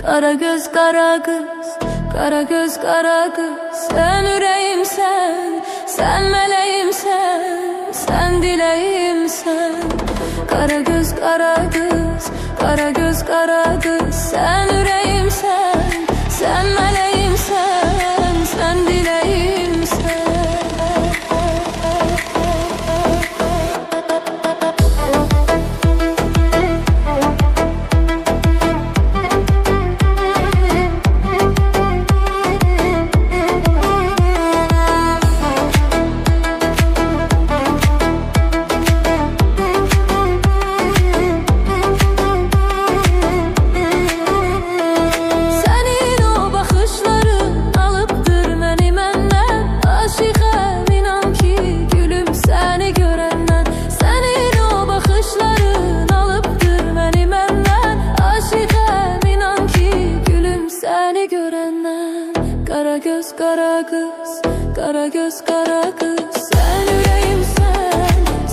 Kara göz kara kız, kara göz kara kız. Sen yüreğimsen, sen meleğimsen, sen dileğimsen. Kara göz kara kız, kara göz kara kız. Sen yüreğimsen, sen meleğimsen, sen dileğimsen. Kara göz kara kız, kara göz kara kız. Sen yüreğimsen,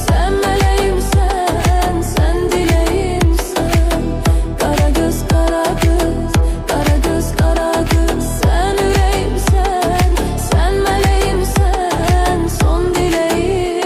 sen meleğimsen, sen dileğimsen. Kara göz kara kız, kara göz kara kız. Sen yüreğimsen, sen meleğimsen, son dileğimsen.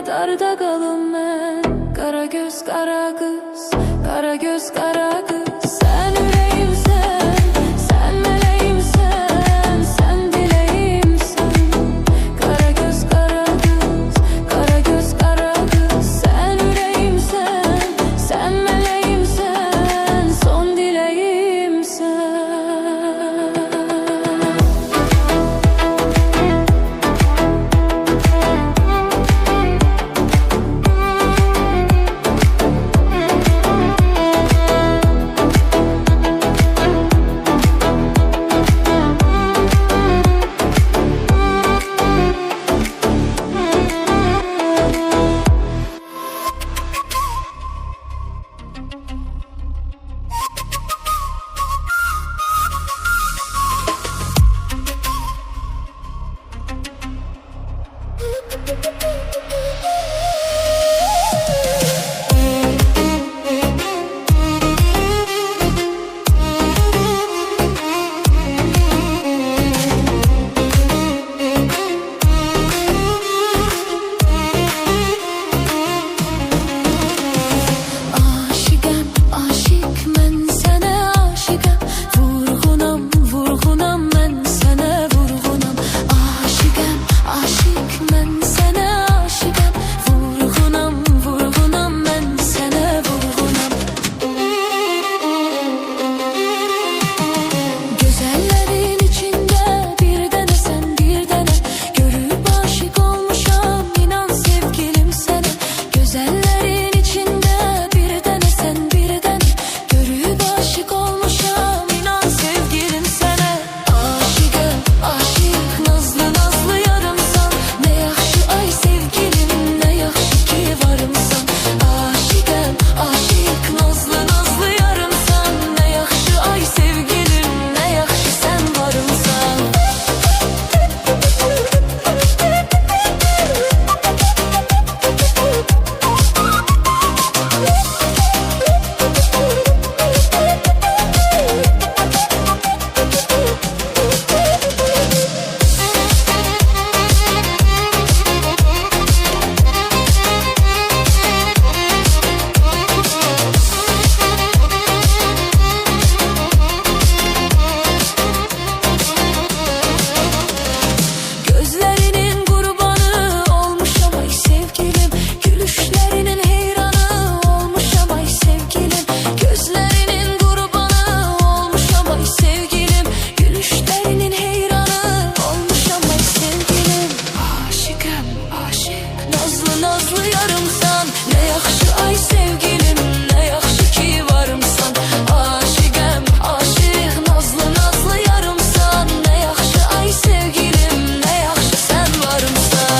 Darda kalım ben. Kara göz kara kız, kara göz kara kız. Sen yüreğimsen, sen meleğimsen, sen dileğimsen. Kara göz kara kız, kara göz kara kız. Sen yüreğimsen, sen meleğimsen, son dileğimsen. nazlı yarımsan. Ne yaxşı ay sevgilim, ne yaxşı ki varımsan. Aşıqəm, aşıq, nazlı nazlı yarımsan. Ne yaxşı ay sevgilim, ne yaxşı sen varımsan.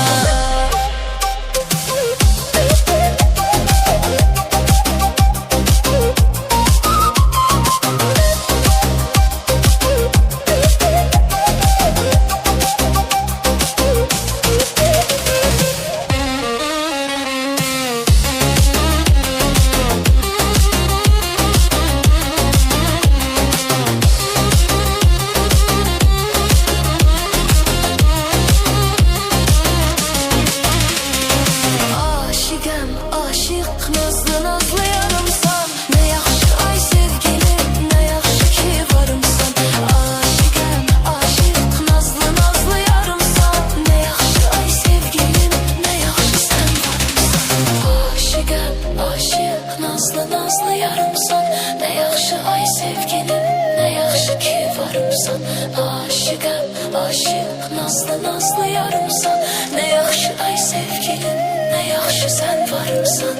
Aşıqəm, aşıq, nazlı nazlı yarımsan. Ne yaxşı ay sevgilim, ne yaxşı ki varımsan. Aşıqəm, aşıq, nazlı nazlı yarımsan. Ne yaxşı ay sevgilim, ne yaxşı sen varımsan. Aşıqəm, aşıq, nazlı nazlı yarımsan. Ne yaxşı ay sevgilim, ne yaxşı ki varımsan. Aşıqəm, aşıq, nazlı nazlı yarımsan. Ne yaxşı ay sevgilim, ne yaxşı sen varımsan.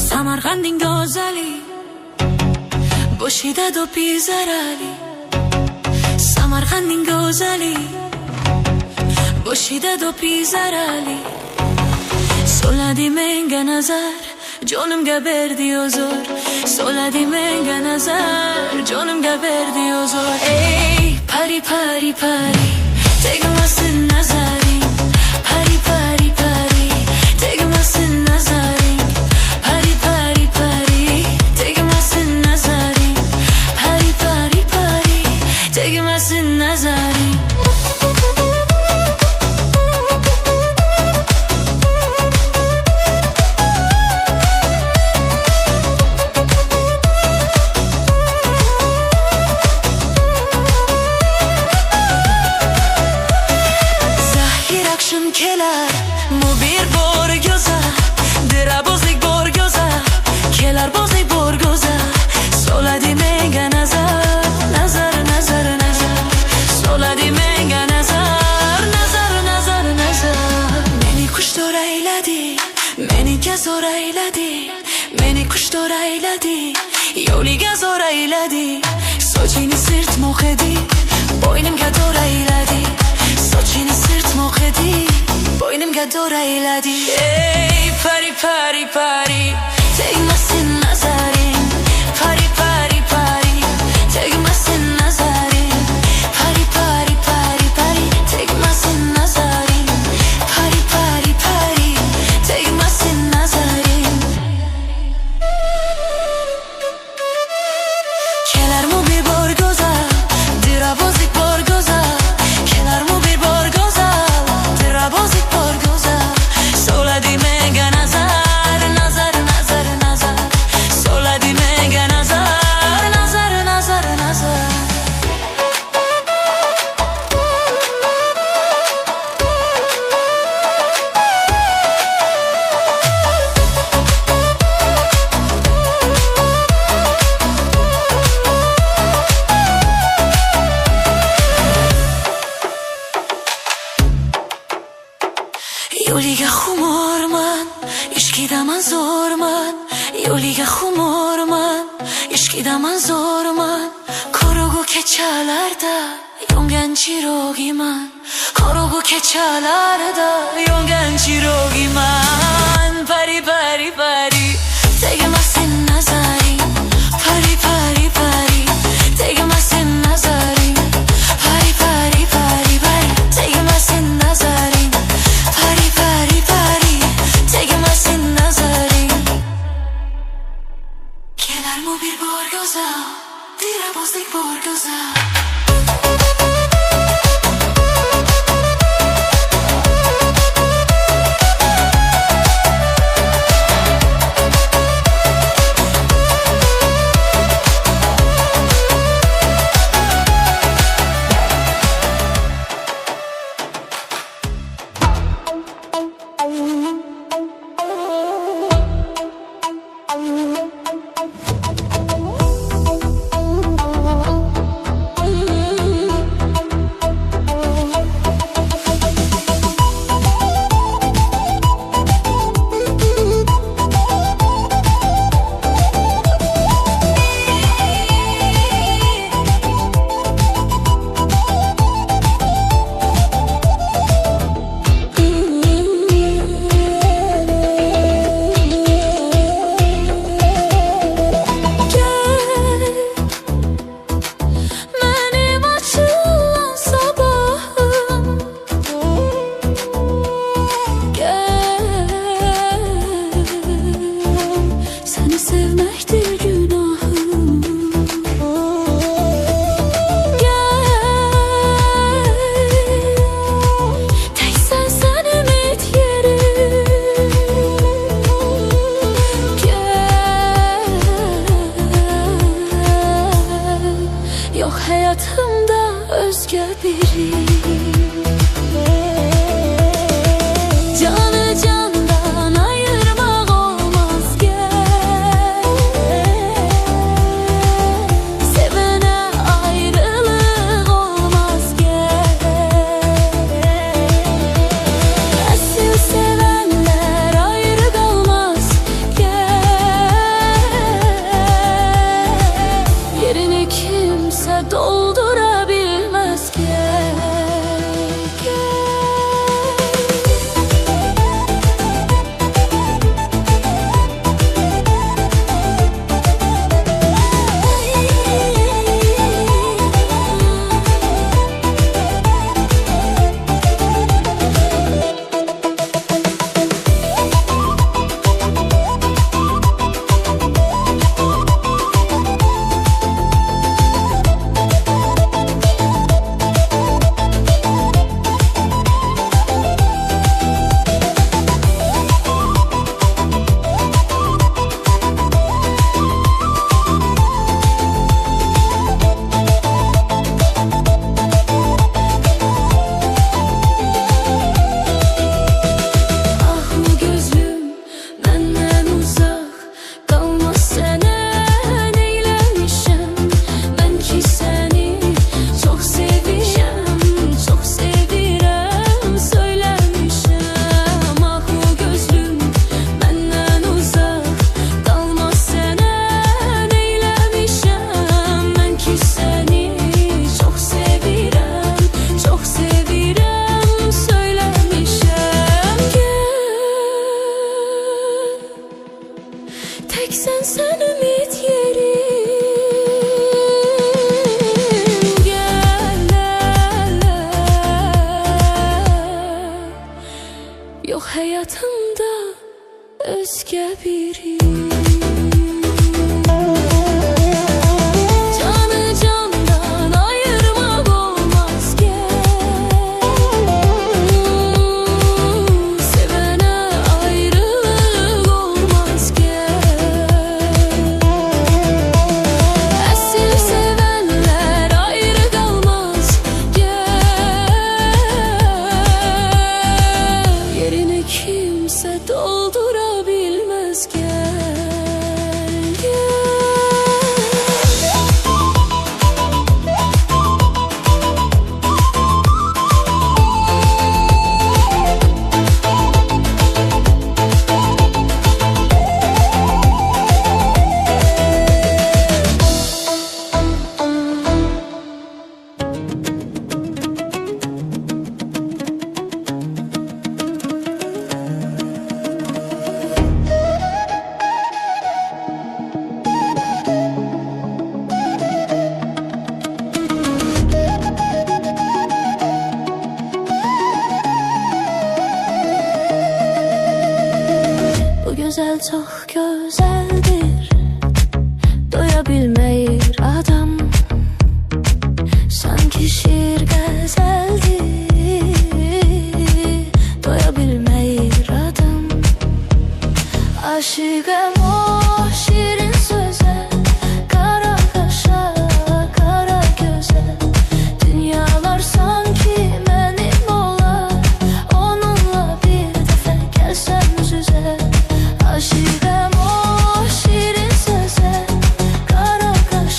Samarqandin go'zali, boshida do'pi zarali. Samarqandin go'zali, boshida do'pi zarali. Soladi menga nazar, jonimga berdi huzur. Soladi menga nazar, jonimga berdi huzur. Ey pari pari pari, tegmasin nazaring. Pari pari pari, tegmasin nazaring. Pari pari pari, tegmasin nazaring. Pari pari pari, tegmasin nazaring. Kelar mu bir borgoza, dirabozlik borgoza, kelar bozlik borgoza. Soladi menga nazar, nazar nazar nazar. Soladi menga nazar, nazar nazar nazar. Meni kuştor ayladi, meni gazor ayladi. Meni kuştor ayladi, yo'liga zor ayladi. Sochini sirt mo'qidi, bo'ynimga dor ayladi. Sochini sirt mo'qidi, bo'ynimga dor ayladi. Ey pari pari pari, tegmasin nazaring. Pari pari pari, tegmasin nazaring. Pari pari pari pari, tegmasin nazaring. Pari pari pari, tegmasin nazaring. Kelarmu bir borgoza, dirabozlik borgoza. Kelarmu bir borgoza, dirabozlik borgoza. Soladi menga nazar, nazar nazar nazar. Soladi menga nazar, nazar nazar nazar. Yo'liga xumorman, ishqidaman zo'rman. Yo'liga xumorman, ishqidaman zo'rman. Qorong'u kechalarda yongan chirogiman. Qorong'u kechalarda yongan chirogiman. Pari pari pari, tegmasin nazaring. Pari pari pari, tegmasin nazaring. Pari pari pari pari, tegmasin nazaring. Pari pari pari, tegmasin nazaring. Kelarmu bir borgoza, dirabozlik borgoza. özgə biri. Canı candan ayırmaq olmaz gəl, sevənə ayrılıq olmaz gəl. Əsl sevənlər ayrı qalmaz gəl, yerini kimsə doldura bilməz gəl, gəl. Tek sen ümit yerim, gel, yok hayatımda özgə biri. Canı candan ayırmaq olmaz gəl, sevənə ayrılıq olmaz gəl. Əsl sevənlər ayrı qalmaz gəl, yerini kimsə doldura bilməz gəl, gəl. Bu güzel çok güzeldir, doyabilmeyir adam. Sanki şiir gazeldir, doyabilmeyir adam. Aşıkım o şirin söze, kara kaşa, kara göze. Dünyalar sanki benim olar, onunla bir dəfə gəlsəm yüz-üzə. Aşıkım o şirin söze, kara kaşa.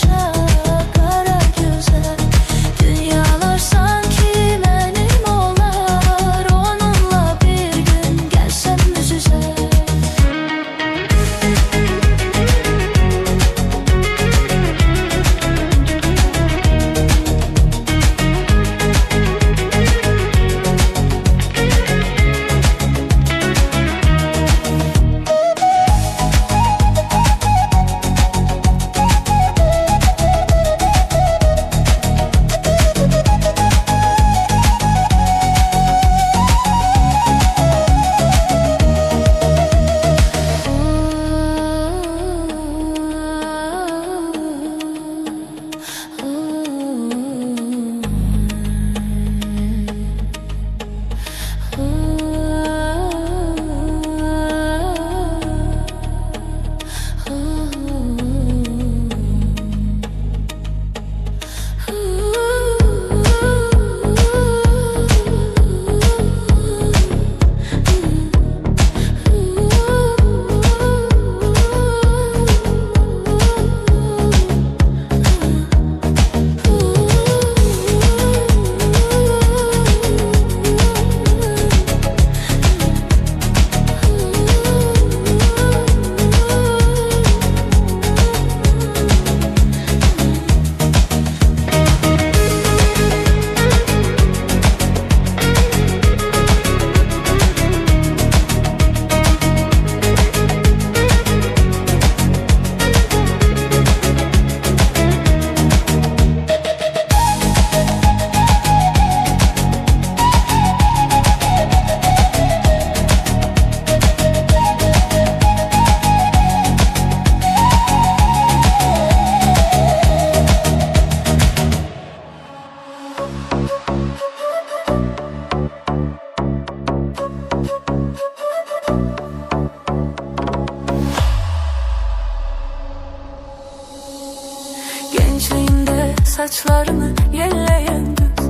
saçlarını yelleyen kız,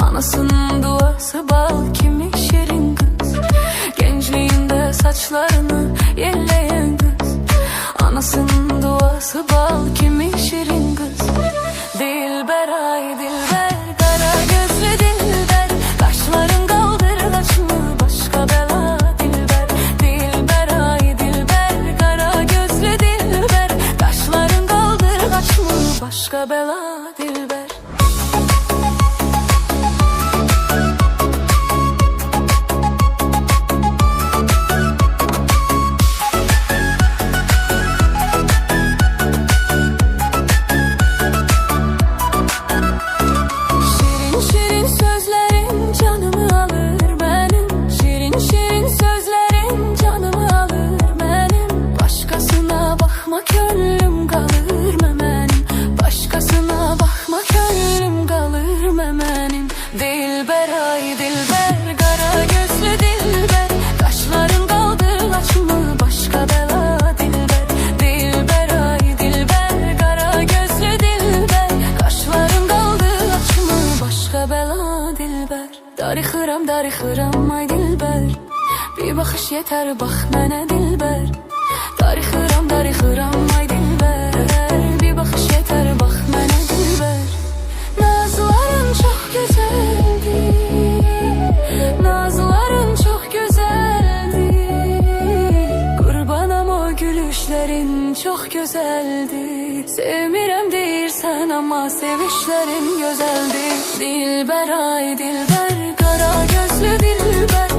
anasının duası bal kimi şirin kız. Gençliğinde saçlarını yelleyen kız, anasının duası bal kimi şirin kız. Dilber ay dilber, kara gözlü dilber, kaşların kaldırgaç mı başka bela dilber. Dilber ay dilber, kara gözlü dilber, kaşların kaldırgaç mı başka bela dilber. Dilber ay dilber, kara gözlü dilber, kaşların kaldırgaç mı başka bela dilber. Dilber ay dilber, kara gözlü dilber, kaşların kaldırgaç mı başka bela dilber. Darıxıram ay dilber, bir bakış yeter bak mənə dilber. Darıxıram ay dilber, bir bakış yeter bak mənə dilber. Nazların çok güzeldi, nazların çok güzeldi, kurbanam o gülüşlerin çok güzeldi. Sevmirəm deyirsən ama sevişlerin güzeldi. Dilber ay dilber, kara gözlü dilber,